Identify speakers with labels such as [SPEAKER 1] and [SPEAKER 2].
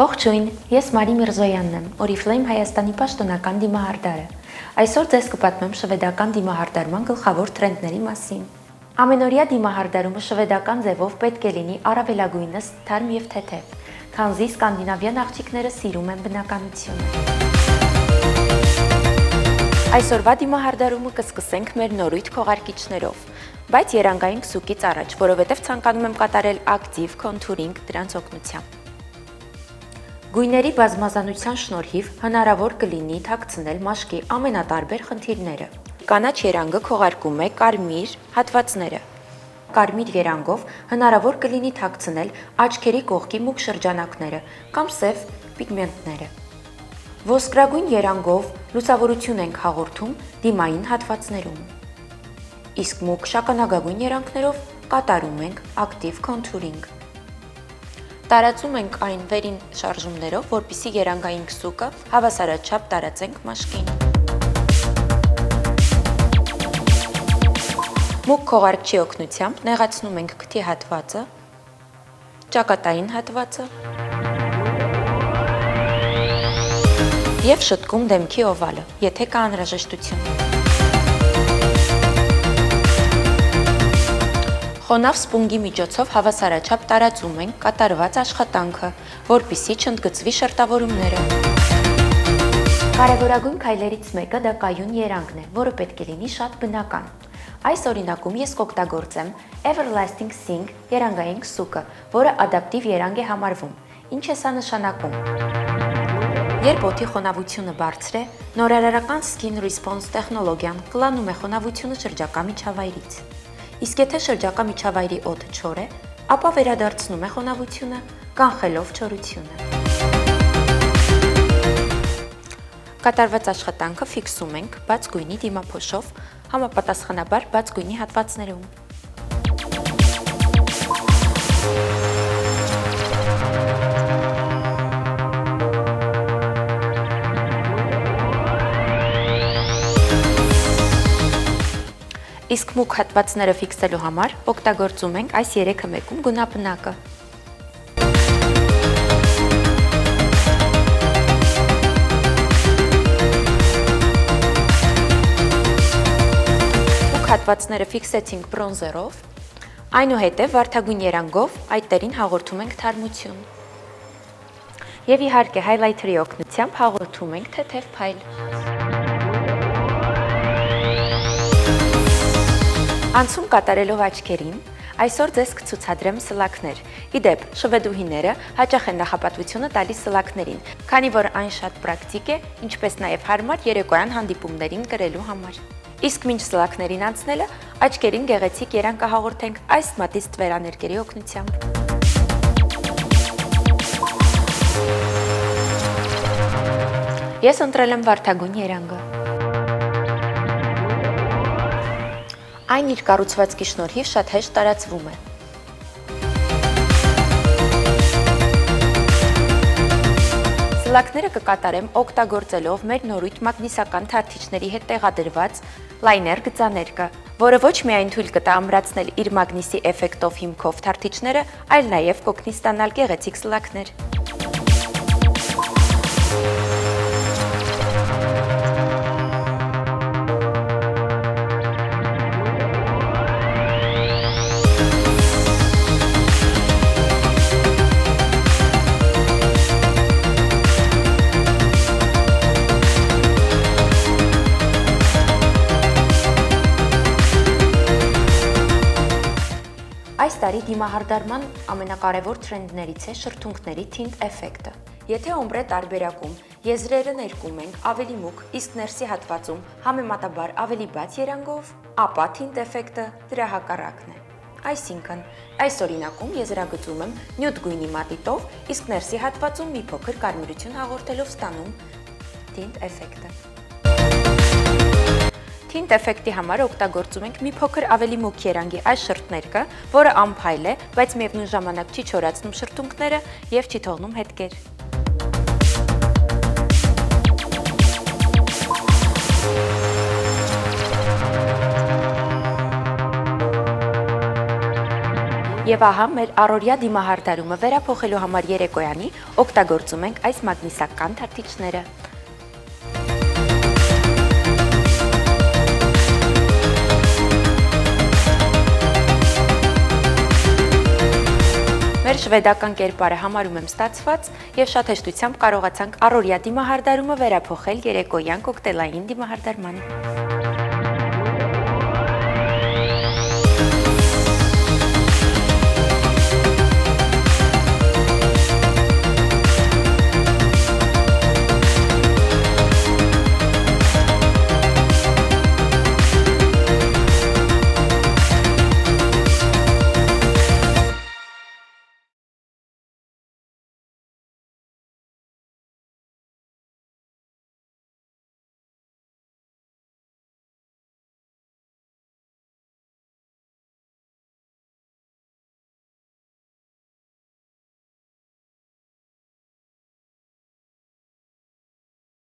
[SPEAKER 1] Ողջույն, ես Մարի Միրզոյանն եմ, Oriflame Հայաստանի պաշտոնական դիմահարդարը։ Այսօր ձեզ կպատմեմ շվեդական դիմահարդարման գլխավոր թրենդների մասին։ Ամենօրյա դիմահարդարումը շվեդական ձևով պետք է լինի առավելագույնս թարմ և թեթև, քանզի սկանդինավյան աղջիկները սիրում են բնականությունը։ Այսօրվա դիմահարդարումը կսկսենք մեր նորույթ քողարկիչներով, բայց երանգային քսուկից առաջ, որովհետև ցանկանում եմ կատարել ակտիվ կոնթուրինգ դրանց օգնությամբ։ Գույների բազմազանության շնորհիվ հնարավոր կլինի թաքցնել մաշկի ամենատարբեր խնդիրները։ Կանաչ երանգը քողարկում է կարմիր հատվածները։ Կարմիր երանգով հնարավոր կլինի թաքցնել աչքերի կողքի մուգ շրջանակները կամ սև պիգմենտները։ Ոսկրագույն երանգով լուսավորություն ենք հաղորդում դիմային հատվածներում։ Իսկ մուգ շագանակագույն երանգներով կատարում ենք ակտիվ կոնթուրինգ։ Տարածում ենք այն վերին շարժումներով, որպեսզի երանգային քսուկը հավասարաչափ տարածենք մաշկին։ Մուգ քողարկչի օգնությամբ նեղացնում ենք քթի հատվածը, ճակատային հատվածը և շտկում դեմքի օվալը, եթե կա անհրաժեշտություն։ Խոնավ սպունգի միջոցով հավասարաչափ տարածում ենք կատարված աշխատանքը, որպեսզի չընդգծվի շերտավորումները։ Կարևորագույն քայլերից մեկը դա կայուն երանգն է, որը պետք է լինի շատ բնական։ Այս օրինակում ես կօգտագործեմ Everlasting Sing երանգային քսուկը, որը ադապտիվ երանգ է համարվում։ Ինչ է սա նշանակում։ Երբ օդի խոնավությունը բարձր է, նորարարական Skin Response տեխնոլոգիան կլանում է խոնավությունը շրջակա միջավայրից։ Իսկ եթե շրջակա միջավայրի օդը չոր է, ապա վերադարձնում է խոնավությունը, կանխելով չորությունը։ Կատարված աշխատանքը ֆիքսում ենք բաց գույնի դիմափոշով, համապատասխանաբար բաց գույնի հատվածներում։ Իսկ մուգ հատվածները ֆիքսելու համար օգտագործում ենք այս 3-1 գունապնակը։ Մուգ հատվածները ֆիքսեցինք բրոնզերով, այնուհետև վարդագույն երանգով այտերին հաղորդում ենք թարմություն։ Եվ իհարկե հայլայթերի օգնությամբ հաղորդում ենք թեթև փայլ։ Անցում կատարելով աչքերին, այսօր ձեզ կցուցադրեմ սլաքներ։ Իդեպ, շվեդուհիները հաճախ են նախապատվությունը տալիս սլաքներին, քանի որ այն շատ պրակտիկ է, ինչպես նաև հարմար երեկոյան հանդիպումներին կրելու համար։ Իսկ մինչ սլաքներին անցնելը, աչքերին գեղեցիկ երանգ կհաղորդենք այս մատից ստվերաներկերի օգնությամբ։ Ես ընտրել եմ վարդագույն երանգը։ Այն իր կառուցվածքի շնորհիվ շատ հեշտ տարածվում է։ Սլաքները կկատարեմ օգտագործելով մեր նորույթ մագնիսական թարթիչների հետ տեղադրված լայներ գծաներկը, որը ոչ միայն թույլ կտա ամրացնել իր մագնիսի էֆեկտով հիմքով թարթիչները, այլ նաև կօգնի ստանալ գեղեցիկ սլաքներ։ Այս տարի դիմահարդարման ամենակարևոր թրենդներից է շրթունքների թինտ էֆեկտը։ Եթե օմբրե տարբերակում եզրերը ներկում ենք ավելի մուգ, իսկ ներսի հատվածում համեմատաբար ավելի բաց երանգով, ապա թինտ էֆեկտը դրա հակառակն է։ Այսինքն, այս օրինակում եզրագծում եմ նյութ գույնի մատիտով, իսկ ներսի հատվածում մի փոքր կարմիրություն հաղորդելով ստանում թինտ էֆեկտը։ Թինտ էֆեկտի համար օգտագործում ենք մի փոքր ավելի մուգ երանգի այս շրթներկը, որը անփայլ է, բայց միևնույն ժամանակ չի չորացնում շրթունքները և չի թողնում հետքեր։ Եվ ահա մեր առօրյա դիմահարդարումը վերափոխելու համար երեկոյանի օգտագործում ենք այս մագնիսական թարթիչները։ Մեր շվեդական կերպարը համարում եմ ստացված և շատ հեշտությամբ կարողացանք առօրյա դիմահարդարումը վերափոխել երեկոյան կոկտեյլային դիմահարդարման։